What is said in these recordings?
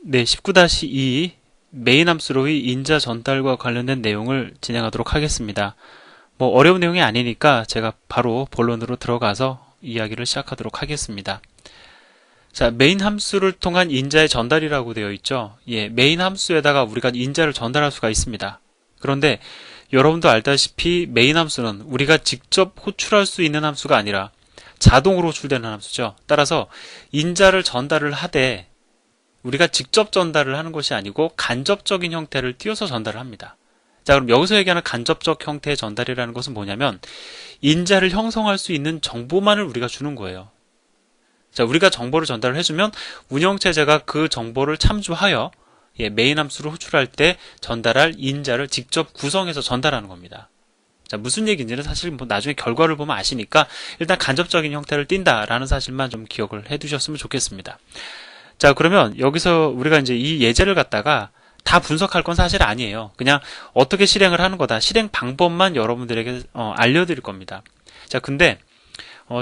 네, 19-2 메인 함수로의 인자 전달과 관련된 내용을 진행하도록 하겠습니다. 뭐 어려운 내용이 아니니까 제가 바로 본론으로 들어가서 이야기를 시작하도록 하겠습니다. 자, 메인 함수를 통한 인자의 전달이라고 되어 있죠. 예, 메인 함수에다가 우리가 인자를 전달할 수가 있습니다. 그런데 여러분도 알다시피 메인 함수는 우리가 직접 호출할 수 있는 함수가 아니라 자동으로 호출되는 함수죠. 따라서 인자를 전달을 하되 우리가 직접 전달을 하는 것이 아니고 간접적인 형태를 띄워서 전달을 합니다. 자, 그럼 여기서 얘기하는 간접적 형태의 전달이라는 것은 뭐냐면 인자를 형성할 수 있는 정보만을 우리가 주는 거예요. 자, 우리가 정보를 전달을 해주면 운영체제가 그 정보를 참조하여 메인 함수를 호출할 때 전달할 인자를 직접 구성해서 전달하는 겁니다. 자, 무슨 얘기인지는 사실 뭐 나중에 결과를 보면 아시니까 일단 간접적인 형태를 띈다라는 사실만 좀 기억을 해두셨으면 좋겠습니다. 자, 그러면 여기서 우리가 이제 이 예제를 갖다가 다 분석할 건 사실 아니에요. 그냥 어떻게 실행을 하는 거다. 실행 방법만 여러분들에게 알려드릴 겁니다. 자, 근데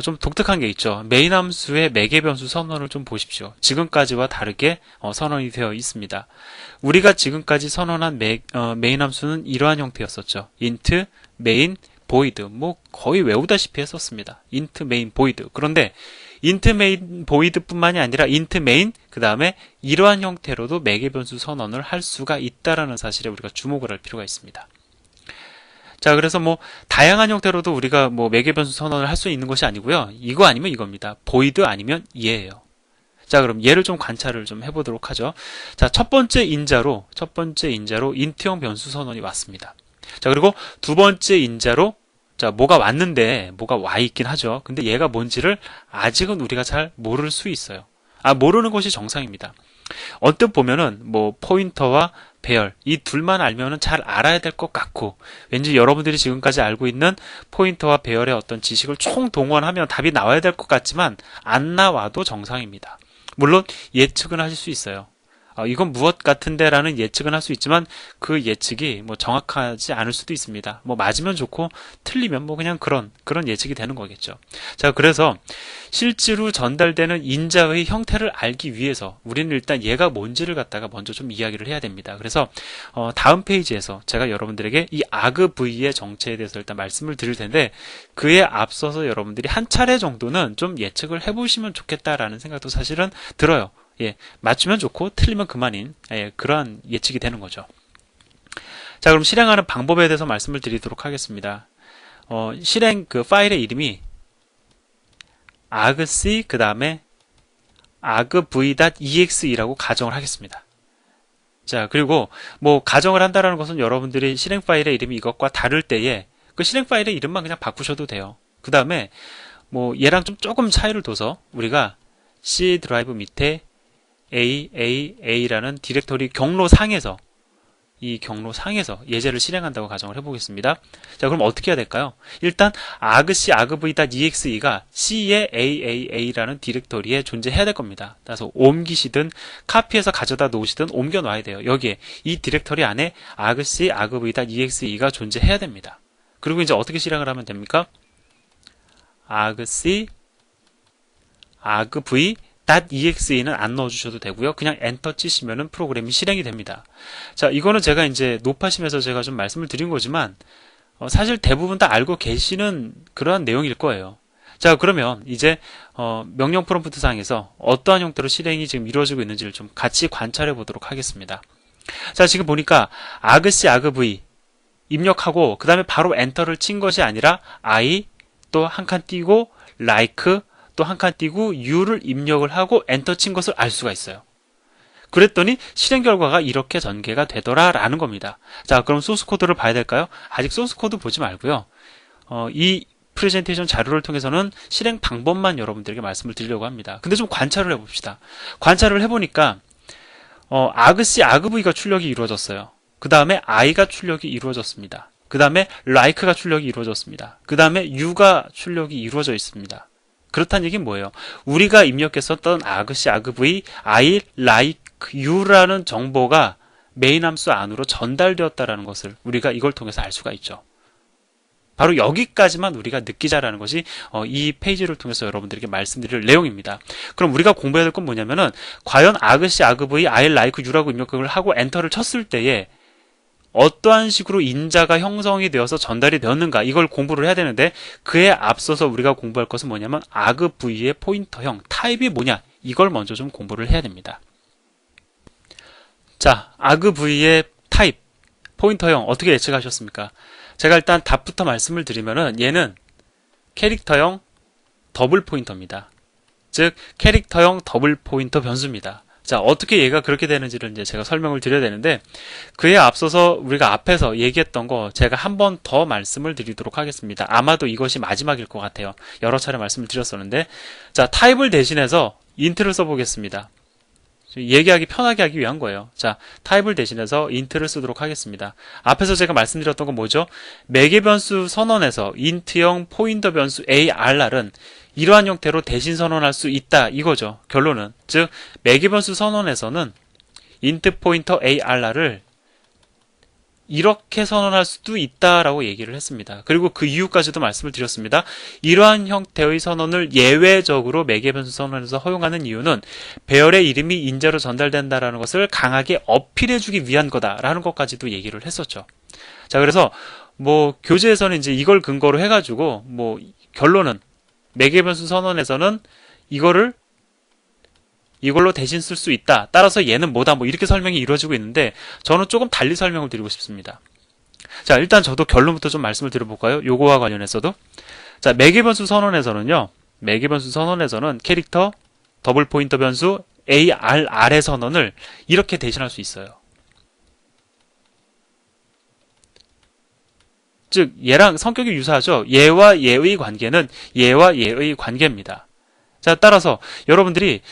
좀 독특한 게 있죠. 메인 함수의 매개 변수 선언을 좀 보십시오. 지금까지와 다르게 선언이 되어 있습니다. 우리가 지금까지 선언한 메인 함수는 이러한 형태였었죠. int, main, void. 뭐 거의 외우다시피 했었습니다. int, main, void. 그런데 int, main, void 뿐만이 아니라 int, main, 그 다음에 이러한 형태로도 매개 변수 선언을 할 수가 있다라는 사실에 우리가 주목을 할 필요가 있습니다. 자, 그래서 뭐 다양한 형태로도 우리가 뭐 매개 변수 선언을 할 수 있는 것이 아니고요. 이거 아니면 이겁니다. void 아니면 얘예요. 자, 그럼 얘를 좀 관찰을 좀 해보도록 하죠. 자, 첫 번째 인자로 int형 변수 선언이 왔습니다. 자, 그리고 두 번째 인자로 자, 뭐가 왔는데 뭐가 와 있긴 하죠. 근데 얘가 뭔지를 아직은 우리가 잘 모를 수 있어요. 모르는 것이 정상입니다. 언뜻 보면은 뭐 포인터와 배열 이 둘만 알면은 잘 알아야 될 것 같고 왠지 여러분들이 지금까지 알고 있는 포인터와 배열의 어떤 지식을 총동원하면 답이 나와야 될 것 같지만 안 나와도 정상입니다. 물론 예측은 하실 수 있어요. 이건 무엇 같은데 라는 예측은 할 수 있지만 그 예측이 뭐 정확하지 않을 수도 있습니다. 뭐 맞으면 좋고 틀리면 뭐 그냥 그런 예측이 되는 거겠죠. 자, 그래서 실제로 전달되는 인자의 형태를 알기 위해서 우리는 일단 얘가 뭔지를 갖다가 먼저 좀 이야기를 해야 됩니다. 그래서 다음 페이지에서 제가 여러분들에게 이 argv의 정체에 대해서 일단 말씀을 드릴 텐데 그에 앞서서 여러분들이 한 차례 정도는 좀 예측을 해보시면 좋겠다라는 생각도 사실은 들어요. 예, 맞추면 좋고 틀리면 그만인 그러한 예측이 되는 거죠. 자, 그럼 실행하는 방법에 대해서 말씀을 드리도록 하겠습니다. 실행 그 파일의 이름이 argc 그 다음에 argv.exe라고 가정을 하겠습니다. 자, 그리고 뭐 가정을 한다라는 것은 여러분들이 실행 파일의 이름이 이것과 다를 때에 그 실행 파일의 이름만 그냥 바꾸셔도 돼요. 그 다음에 뭐 얘랑 좀 조금 차이를 둬서 우리가 C 드라이브 밑에 AAA라는 디렉터리 경로상에서 이 경로상에서 예제를 실행한다고 가정을 해보겠습니다. 자, 그럼 어떻게 해야 될까요? 일단 argc argv.exe가 C의 AAA라는 디렉터리에 존재해야 될 겁니다. 그래서 옮기시든 카피해서 가져다 놓으시든 옮겨 놔야 돼요. 여기에 이 디렉터리 안에 argc argv.exe가 존재해야 됩니다. 그리고 이제 어떻게 실행을 하면 됩니까? argc argv.exe는 안 넣어주셔도 되고요. 그냥 엔터 치시면은 프로그램이 실행이 됩니다. 자, 이거는 제가 이제 높아심에서 제가 좀 말씀을 드린 거지만 사실 대부분 다 알고 계시는 그러한 내용일 거예요. 자, 그러면 이제 명령 프롬프트 상에서 어떠한 형태로 실행이 지금 이루어지고 있는지를 좀 같이 관찰해 보도록 하겠습니다. 자, 지금 보니까 argc argv 입력하고 그 다음에 바로 엔터를 친 것이 아니라 I 또 한 칸 띄고 like 또 한 칸 띄고 U를 입력을 하고 엔터 친 것을 알 수가 있어요. 그랬더니 실행 결과가 이렇게 전개가 되더라라는 겁니다. 자, 그럼 소스 코드를 봐야 될까요? 아직 소스 코드 보지 말고요. 이 프레젠테이션 자료를 통해서는 실행 방법만 여러분들에게 말씀을 드리려고 합니다. 근데 좀 관찰을 해봅시다. 관찰을 해보니까 argc argv가 출력이 이루어졌어요. 그 다음에 I가 출력이 이루어졌습니다. 그 다음에 like가 출력이 이루어졌습니다. 그 다음에 U가 출력이 이루어져 있습니다. 그렇다는 얘기는 뭐예요? 우리가 입력했었던 argc argv I like you라는 정보가 메인 함수 안으로 전달되었다라는 것을 우리가 이걸 통해서 알 수가 있죠. 바로 여기까지만 우리가 느끼자라는 것이 이 페이지를 통해서 여러분들에게 말씀드릴 내용입니다. 그럼 우리가 공부해야 될 건 뭐냐면은 과연 아그C, 아그V, I like you라고 입력을 하고 엔터를 쳤을 때에 어떠한 식으로 인자가 형성이 되어서 전달이 되었는가 이걸 공부를 해야 되는데 그에 앞서서 우리가 공부할 것은 뭐냐면 아그V의 포인터형 타입이 뭐냐 이걸 먼저 좀 공부를 해야 됩니다. 자, 아그V의 타입 포인터형 어떻게 예측하셨습니까? 제가 일단 답부터 말씀을 드리면은 얘는 캐릭터형 더블 포인터입니다. 즉 캐릭터형 더블 포인터 변수입니다. 자, 어떻게 얘가 그렇게 되는지를 이제 제가 설명을 드려야 되는데 그에 앞서서 우리가 앞에서 얘기했던 거 제가 한 번 더 말씀을 드리도록 하겠습니다. 아마도 이것이 마지막일 것 같아요. 여러 차례 말씀을 드렸었는데 자, 타입을 대신해서 인트를 써보겠습니다. 얘기하기 편하게 하기 위한 거예요. 자, 타입을 대신해서 int를 쓰도록 하겠습니다. 앞에서 제가 말씀드렸던 건 뭐죠? 매개 변수 선언에서 int형 포인터 변수 arr은 이러한 형태로 대신 선언할 수 있다 이거죠. 결론은 즉 매개 변수 선언에서는 int 포인터 arr를 이렇게 선언할 수도 있다라고 얘기를 했습니다. 그리고 그 이유까지도 말씀을 드렸습니다. 이러한 형태의 선언을 예외적으로 매개 변수 선언에서 허용하는 이유는 배열의 이름이 인자로 전달된다라는 것을 강하게 어필해주기 위한 거다라는 것까지도 얘기를 했었죠. 자, 그래서 뭐 교재에서는 이제 이걸 근거로 해가지고 뭐 결론은 매개 변수 선언에서는 이걸로 대신 쓸 수 있다. 따라서 얘는 뭐다. 뭐 이렇게 설명이 이루어지고 있는데 저는 조금 달리 설명을 드리고 싶습니다. 자, 일단 저도 결론부터 좀 말씀을 드려볼까요? 요거와 관련해서도. 자, 매개 변수 선언에서는요. 매개 변수 선언에서는 캐릭터 더블 포인터 변수 arr의 선언을 이렇게 대신할 수 있어요. 즉 얘랑 성격이 유사하죠. 얘와 얘의 관계는 얘와 얘의 관계입니다. 자, 따라서 여러분들이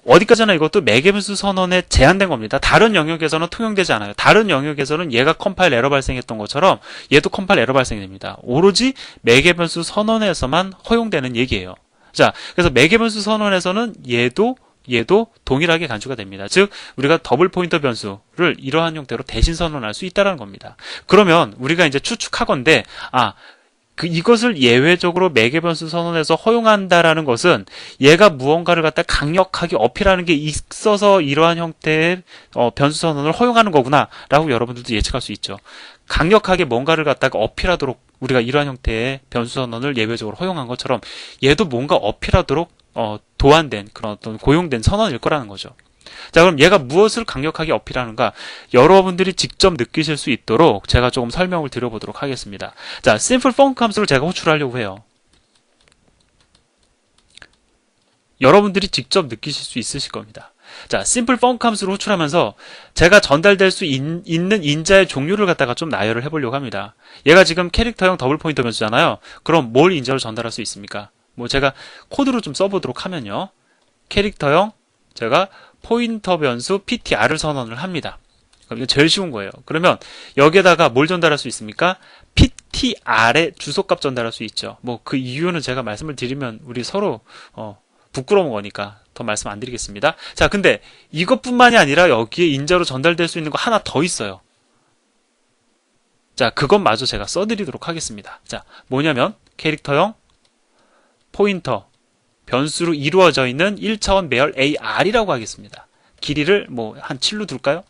어디까지나 이것도 매개변수 선언에 제한된 겁니다. 다른 영역에서는 통용되지 않아요. 다른 영역에서는 얘가 컴파일 에러 발생했던 것처럼 얘도 컴파일 에러 발생이 됩니다. 오로지 매개변수 선언에서만 허용되는 얘기예요. 자, 그래서 매개변수 선언에서는 얘도 동일하게 간주가 됩니다. 즉 우리가 더블 포인터 변수를 이러한 형태로 대신 선언할 수 있다는 겁니다. 그러면 우리가 이제 추측하건대 이것을 예외적으로 매개 변수 선언에서 허용한다라는 것은 얘가 무언가를 갖다 강력하게 어필하는 게 있어서 이러한 형태의 변수 선언을 허용하는 거구나라고 여러분들도 예측할 수 있죠. 강력하게 뭔가를 갖다가 어필하도록 우리가 이러한 형태의 변수 선언을 예외적으로 허용한 것처럼 얘도 뭔가 어필하도록 도안된 그런 어떤 고용된 선언일 거라는 거죠. 자, 그럼 얘가 무엇을 강력하게 어필하는가? 여러분들이 직접 느끼실 수 있도록 제가 조금 설명을 드려보도록 하겠습니다. 자, simple func 함수를 제가 호출하려고 해요. 여러분들이 직접 느끼실 수 있으실 겁니다. 자, simple func 함수를 호출하면서 제가 전달될 수 있는 인자의 종류를 갖다가 좀 나열을 해보려고 합니다. 얘가 지금 캐릭터형 더블 포인터 변수잖아요. 그럼 뭘 인자로 전달할 수 있습니까? 뭐 제가 코드로 좀 써보도록 하면요. 캐릭터형 제가 포인터 변수 ptr을 선언을 합니다. 그럼 이거 제일 쉬운 거예요. 그러면 여기에다가 뭘 전달할 수 있습니까? ptr의 주소값 전달할 수 있죠. 뭐 그 이유는 제가 말씀을 드리면 우리 서로 부끄러운 거니까 더 말씀 안 드리겠습니다. 자, 근데 이것뿐만이 아니라 여기에 인자로 전달될 수 있는 거 하나 더 있어요. 자, 그것마저 제가 써드리도록 하겠습니다. 자, 뭐냐면 캐릭터형 포인터 변수로 이루어져 있는 1차원 배열 ar이라고 하겠습니다. 길이를 뭐 한 7로 둘까요?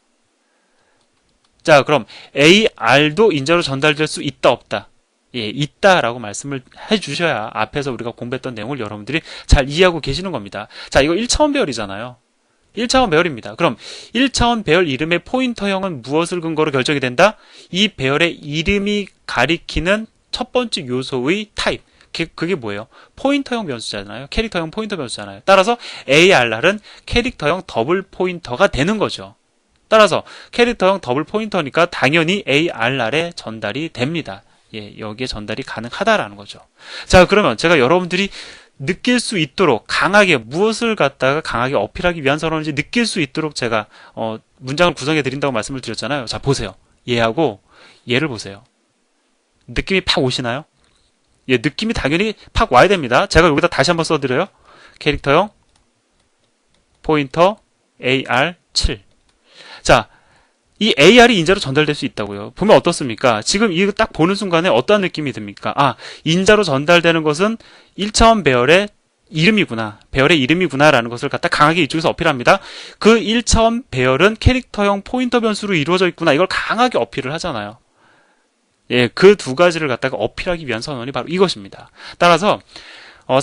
자, 그럼 ar도 인자로 전달될 수 있다 없다? 예, 있다라고 말씀을 해주셔야 앞에서 우리가 공부했던 내용을 여러분들이 잘 이해하고 계시는 겁니다. 자, 이거 1차원 배열이잖아요. 1차원 배열입니다. 그럼 1차원 배열 이름의 포인터형은 무엇을 근거로 결정이 된다? 이 배열의 이름이 가리키는 첫 번째 요소의 타입. 그게 뭐예요? 포인터형 변수잖아요. 캐릭터형 포인터 변수잖아요. 따라서 arr은 캐릭터형 더블 포인터가 되는 거죠. 따라서 캐릭터형 더블 포인터니까 당연히 arr에 전달이 됩니다. 예, 여기에 전달이 가능하다라는 거죠. 자, 그러면 제가 여러분들이 느낄 수 있도록 강하게 무엇을 갖다가 강하게 어필하기 위한 선언인지 느낄 수 있도록 제가 문장을 구성해 드린다고 말씀을 드렸잖아요. 자, 보세요. 얘하고 얘를 보세요. 느낌이 팍 오시나요? 예, 느낌이 당연히 팍 와야 됩니다. 제가 여기다 다시 한번 써드려요. 캐릭터형 포인터 AR7. 자, 이 AR이 인자로 전달될 수 있다고요. 보면 어떻습니까? 지금 이거 딱 보는 순간에 어떠한 느낌이 듭니까? 아, 인자로 전달되는 것은 1차원 배열의 이름이구나. 배열의 이름이구나. 라는 것을 갖다 강하게 이쪽에서 어필합니다. 그 1차원 배열은 캐릭터형 포인터 변수로 이루어져 있구나. 이걸 강하게 어필을 하잖아요. 예, 그 두 가지를 갖다가 어필하기 위한 선언이 바로 이것입니다. 따라서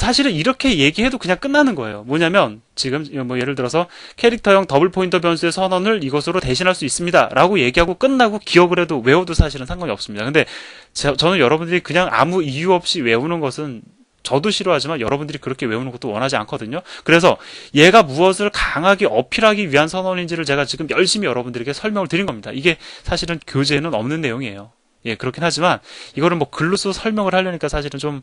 사실은 이렇게 얘기해도 그냥 끝나는 거예요. 뭐냐면 지금 뭐 예를 들어서 캐릭터형 더블 포인터 변수의 선언을 이것으로 대신할 수 있습니다 라고 얘기하고 끝나고 기억을 해도 외워도 사실은 상관이 없습니다. 근데 저는 여러분들이 그냥 아무 이유 없이 외우는 것은 저도 싫어하지만 여러분들이 그렇게 외우는 것도 원하지 않거든요. 그래서 얘가 무엇을 강하게 어필하기 위한 선언인지를 제가 지금 열심히 여러분들에게 설명을 드린 겁니다. 이게 사실은 교재에는 없는 내용이에요. 예, 그렇긴 하지만 이거를 뭐 글로 써 설명을 하려니까 사실은 좀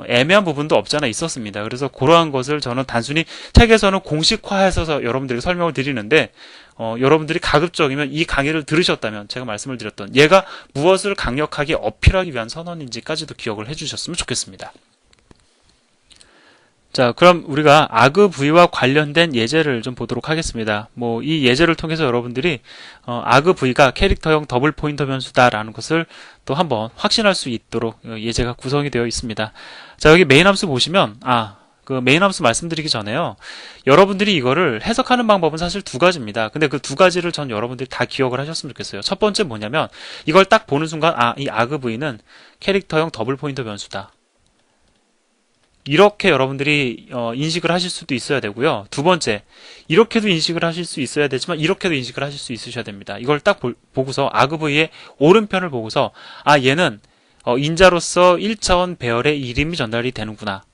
애매한 부분도 없지 않아 있었습니다. 그래서 그러한 것을 저는 단순히 책에서는 공식화해서 여러분들에게 설명을 드리는데 여러분들이 가급적이면 이 강의를 들으셨다면 제가 말씀을 드렸던 얘가 무엇을 강력하게 어필하기 위한 선언인지까지도 기억을 해주셨으면 좋겠습니다. 자, 그럼 우리가 argv와 관련된 예제를 좀 보도록 하겠습니다. 뭐 이 예제를 통해서 여러분들이 argv가 캐릭터형 더블 포인터 변수다라는 것을 또 한번 확신할 수 있도록 예제가 구성이 되어 있습니다. 자, 여기 메인 함수 보시면 그 메인 함수 말씀드리기 전에요. 여러분들이 이거를 해석하는 방법은 사실 두 가지입니다. 근데 그 두 가지를 전 여러분들이 다 기억을 하셨으면 좋겠어요. 첫 번째 뭐냐면 이걸 딱 보는 순간 이 argv는 캐릭터형 더블 포인터 변수다. 이렇게 여러분들이 인식을 하실 수도 있어야 되고요. 두 번째, 이렇게도 인식을 하실 수 있어야 되지만 이렇게도 인식을 하실 수 있으셔야 됩니다. 이걸 딱 보고서 argv의 오른편을 보고서 얘는 인자로서 1차원 배열의 이름이 전달이 되는구나.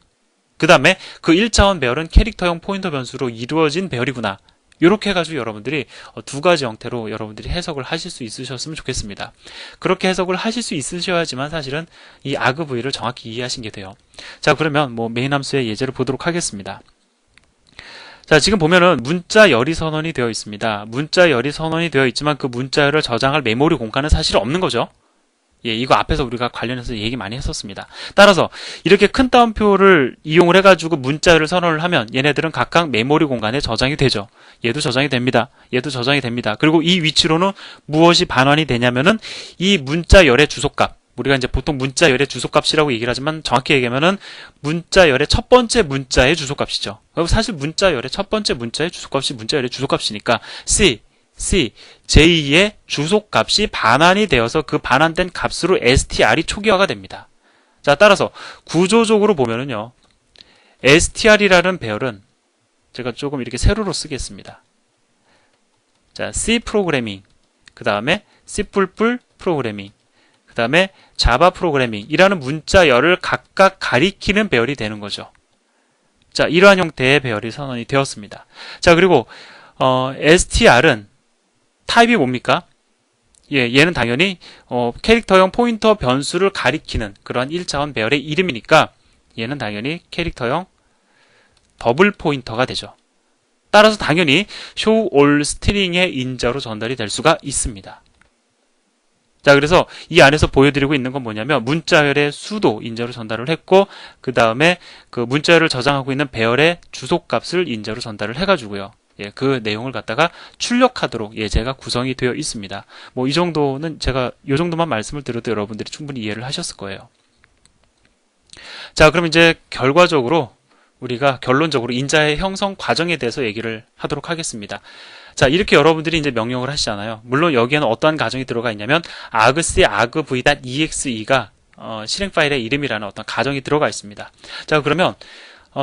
그 다음에 그 1차원 배열은 캐릭터형 포인터 변수로 이루어진 배열이구나. 이렇게 해가지고 여러분들이 두 가지 형태로 여러분들이 해석을 하실 수 있으셨으면 좋겠습니다. 그렇게 해석을 하실 수 있으셔야지만 사실은 이 argv를 정확히 이해하신 게 돼요. 자, 그러면 뭐 메인 함수의 예제를 보도록 하겠습니다. 자, 지금 보면은 문자 열이 선언이 되어 있습니다. 문자 열이 선언이 되어 있지만 그 문자 열을 저장할 메모리 공간은 사실 없는 거죠. 예, 이거 앞에서 우리가 관련해서 얘기 많이 했었습니다. 따라서 이렇게 큰 따옴표를 이용을 해가지고 문자열을 선언을 하면 얘네들은 각각 메모리 공간에 저장이 되죠. 얘도 저장이 됩니다. 얘도 저장이 됩니다. 그리고 이 위치로는 무엇이 반환이 되냐면은 이 문자열의 주소값. 우리가 이제 보통 문자열의 주소값이라고 얘기를 하지만 정확히 얘기하면은 문자열의 첫 번째 문자의 주소값이죠. 사실 문자열의 첫 번째 문자의 주소값이 문자열의 주소값이니까 j2의 주소값이 반환이 되어서 그 반환된 값으로 str이 초기화가 됩니다. 자, 따라서 구조적으로 보면은요, str이라는 배열은 제가 조금 이렇게 세로로 쓰겠습니다. 자, C 프로그래밍, 그 다음에 C++ 프로그래밍, 그 다음에 자바 프로그래밍이라는 문자열을 각각 가리키는 배열이 되는 거죠. 자, 이러한 형태의 배열이 선언이 되었습니다. 자, 그리고 str은 타입이 뭡니까? 예, 얘는 당연히 캐릭터형 포인터 변수를 가리키는 그러한 1차원 배열의 이름이니까 얘는 당연히 캐릭터형 더블 포인터가 되죠. 따라서 당연히 show all string의 인자로 전달이 될 수가 있습니다. 자, 그래서 이 안에서 보여드리고 있는 건 뭐냐면 문자열의 수도 인자로 전달을 했고 그 다음에 그 문자열을 저장하고 있는 배열의 주소값을 인자로 전달을 해가지고요. 예, 그 내용을 갖다가 출력하도록 예제가 구성이 되어 있습니다. 뭐 이 정도는 제가 이 정도만 말씀을 드려도 여러분들이 충분히 이해를 하셨을 거예요. 자, 그럼 이제 결과적으로 우리가 결론적으로 인자의 형성 과정에 대해서 얘기를 하도록 하겠습니다. 자, 이렇게 여러분들이 이제 명령을 하시잖아요. 물론 여기에는 어떠한 가정이 들어가 있냐면 argc argv.exe가 실행 파일의 이름이라는 어떤 가정이 들어가 있습니다. 자, 그러면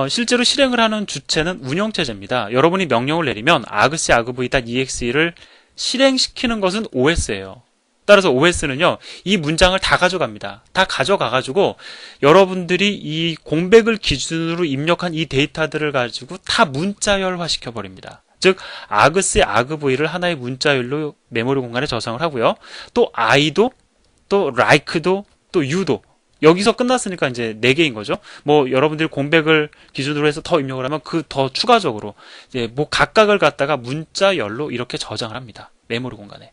실제로 실행을 하는 주체는 운영체제입니다. 여러분이 명령을 내리면 argc argv.exe를 실행시키는 것은 OS예요. 따라서 OS는요, 이 문장을 다 가져갑니다. 다 가져가가지고 여러분들이 이 공백을 기준으로 입력한 이 데이터들을 가지고 다 문자열화 시켜버립니다. 즉, argc argv를 하나의 문자열로 메모리 공간에 저장을 하고요. 또 i도, 또 like도, 또 u도 여기서 끝났으니까 이제 4개인 거죠. 뭐 여러분들이 공백을 기준으로 해서 더 입력을 하면 그 더 추가적으로 이제 뭐 각각을 갖다가 문자열로 이렇게 저장을 합니다. 메모리 공간에.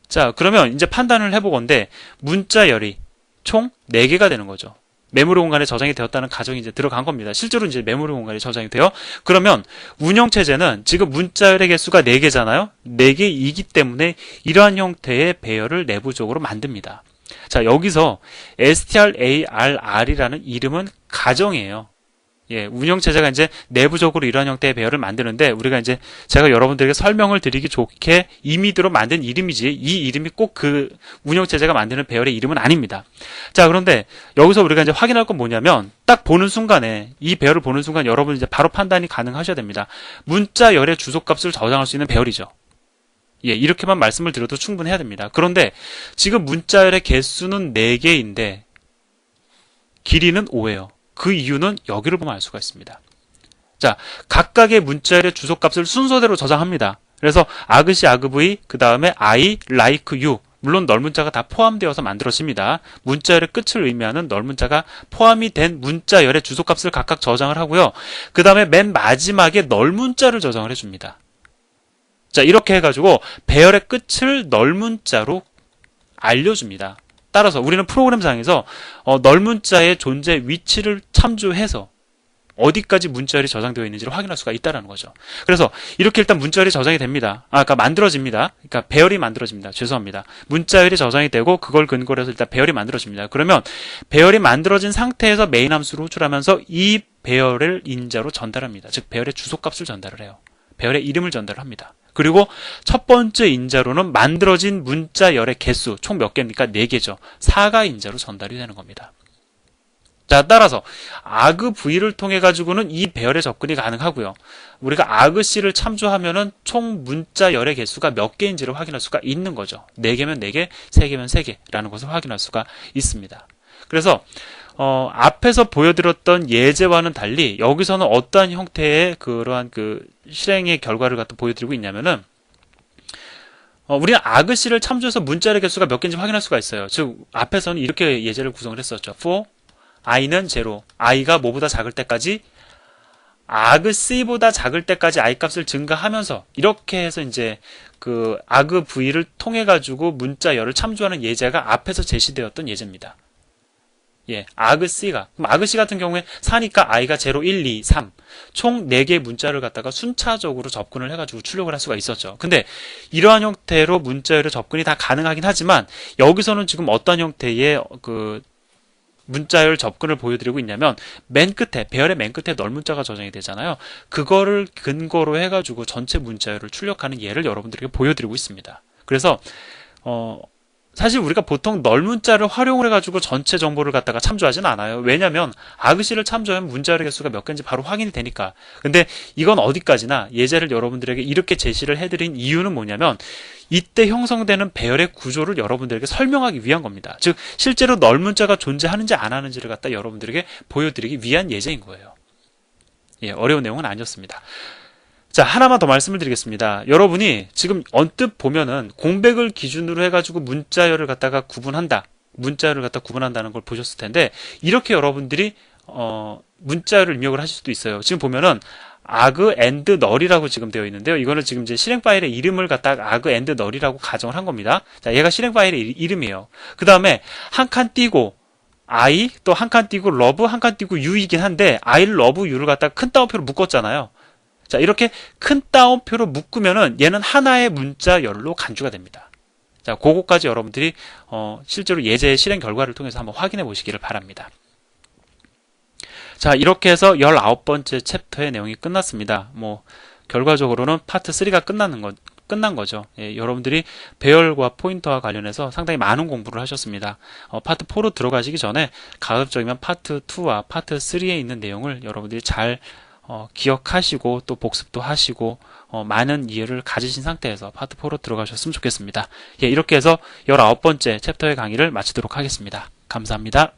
자, 그러면 이제 판단을 해보건대 문자열이 총 4개가 되는 거죠. 메모리 공간에 저장이 되었다는 가정이 이제 들어간 겁니다. 실제로 이제 메모리 공간에 저장이 돼요. 그러면 운영체제는 지금 문자열의 개수가 4개잖아요. 4개이기 때문에 이러한 형태의 배열을 내부적으로 만듭니다. 자, 여기서 strarr이라는 이름은 가정이에요. 예, 운영체제가 이제 내부적으로 이러한 형태의 배열을 만드는데, 우리가 이제 제가 여러분들에게 설명을 드리기 좋게 임의대로 만든 이름이지, 이 이름이 꼭 그 운영체제가 만드는 배열의 이름은 아닙니다. 자, 그런데 여기서 우리가 이제 확인할 건 뭐냐면, 딱 보는 순간에, 이 배열을 보는 순간 여러분 이제 바로 판단이 가능하셔야 됩니다. 문자열의 주소값을 저장할 수 있는 배열이죠. 예, 이렇게만 말씀을 드려도 충분해야 됩니다. 그런데 지금 문자열의 개수는 4개인데, 길이는 5예요. 그 이유는 여기를 보면 알 수가 있습니다. 자, 각각의 문자열의 주소값을 순서대로 저장합니다. 그래서 argc, argv, 그 다음에 I, like, you. 물론 널문자가 다 포함되어서 만들어집니다. 문자열의 끝을 의미하는 널문자가 포함이 된 문자열의 주소값을 각각 저장을 하고요. 그 다음에 맨 마지막에 널문자를 저장을 해줍니다. 자, 이렇게 해가지고 배열의 끝을 널문자로 알려줍니다. 따라서 우리는 프로그램상에서 널문자의 존재 위치를 참조해서 어디까지 문자열이 저장되어 있는지를 확인할 수가 있다는 거죠. 그래서 이렇게 일단 문자열이 저장이 됩니다. 그러니까 만들어집니다. 그러니까 배열이 만들어집니다. 죄송합니다. 문자열이 저장이 되고 그걸 근거로 해서 일단 배열이 만들어집니다. 그러면 배열이 만들어진 상태에서 메인 함수를 호출하면서 이 배열을 인자로 전달합니다. 즉 배열의 주소값을 전달을 해요. 배열의 이름을 전달을 합니다. 그리고 첫 번째 인자로는 만들어진 문자열의 개수, 총 몇 개입니까? 4개죠. 4가 인자로 전달이 되는 겁니다. 자, 따라서 argv를 통해 가지고는 이 배열의 접근이 가능하고요. 우리가 argc를 참조하면은 총 문자열의 개수가 몇 개인지를 확인할 수가 있는 거죠. 4개면 4개, 3개면 3개라는 것을 확인할 수가 있습니다. 그래서 앞에서 보여드렸던 예제와는 달리 여기서는 어떠한 형태의 그러한 실행의 결과를 갖다 보여드리고 있냐면은 우리는 argc를 참조해서 문자열의 개수가 몇 개인지 확인할 수가 있어요. 즉 앞에서는 이렇게 예제를 구성을 했었죠. for i는 0, i가 뭐보다 작을 때까지 argc보다 작을 때까지 i 값을 증가하면서 이렇게 해서 이제 argv를 통해 가지고 문자열을 참조하는 예제가 앞에서 제시되었던 예제입니다. 예, argc가 그럼 argc 같은 경우에 4니까 i가 0, 1, 2, 3 총 4개의 문자를 갖다가 순차적으로 접근을 해가지고 출력을 할 수가 있었죠. 근데 이러한 형태로 문자열의 접근이 다 가능하긴 하지만 여기서는 지금 어떤 형태의 문자열 접근을 보여드리고 있냐면 맨 끝에 배열의 맨 끝에 널문자가 저장이 되잖아요. 그거를 근거로 해가지고 전체 문자열을 출력하는 예를 여러분들에게 보여드리고 있습니다. 그래서 사실 우리가 보통 널문자를 활용을 해가지고 전체 정보를 갖다가 참조하진 않아요. 왜냐면 argc를 참조하면 문자열의 개수가 몇 개인지 바로 확인이 되니까. 근데 이건 어디까지나 예제를 여러분들에게 이렇게 제시를 해드린 이유는 뭐냐면 이때 형성되는 배열의 구조를 여러분들에게 설명하기 위한 겁니다. 즉 실제로 널문자가 존재하는지 안 하는지를 갖다 여러분들에게 보여드리기 위한 예제인 거예요. 예, 어려운 내용은 아니었습니다. 자, 하나만 더 말씀을 드리겠습니다. 여러분이 지금 언뜻 보면은 공백을 기준으로 해가지고 문자열을 갖다가 구분한다. 문자열을 갖다 구분한다는 걸 보셨을 텐데, 이렇게 여러분들이, 문자열을 입력을 하실 수도 있어요. 지금 보면은, arg and null이라고 지금 되어 있는데요. 이거는 지금 이제 실행 파일의 이름을 갖다가 arg and null이라고 가정을 한 겁니다. 자, 얘가 실행 파일의 이름이에요. 그 다음에 한 칸 띄고, I, 또 한 칸 띄고 love, 한 칸 띄고 you이긴 한데, I를 love, you를 갖다가 큰 따옴표로 묶었잖아요. 자, 이렇게 큰 따옴표로 묶으면은 얘는 하나의 문자열로 간주가 됩니다. 자, 그거까지 여러분들이 실제로 예제의 실행 결과를 통해서 한번 확인해 보시기를 바랍니다. 자, 이렇게 해서 19번째 챕터의 내용이 끝났습니다. 결과적으로는 파트 3가 끝난 거죠. 예, 여러분들이 배열과 포인터와 관련해서 상당히 많은 공부를 하셨습니다. 파트 4로 들어가시기 전에 가급적이면 파트 2와 파트 3에 있는 내용을 여러분들이 잘 기억하시고 또 복습도 하시고 많은 이해를 가지신 상태에서 파트 4로 들어가셨으면 좋겠습니다. 예, 이렇게 해서 19번째 챕터의 강의를 마치도록 하겠습니다. 감사합니다.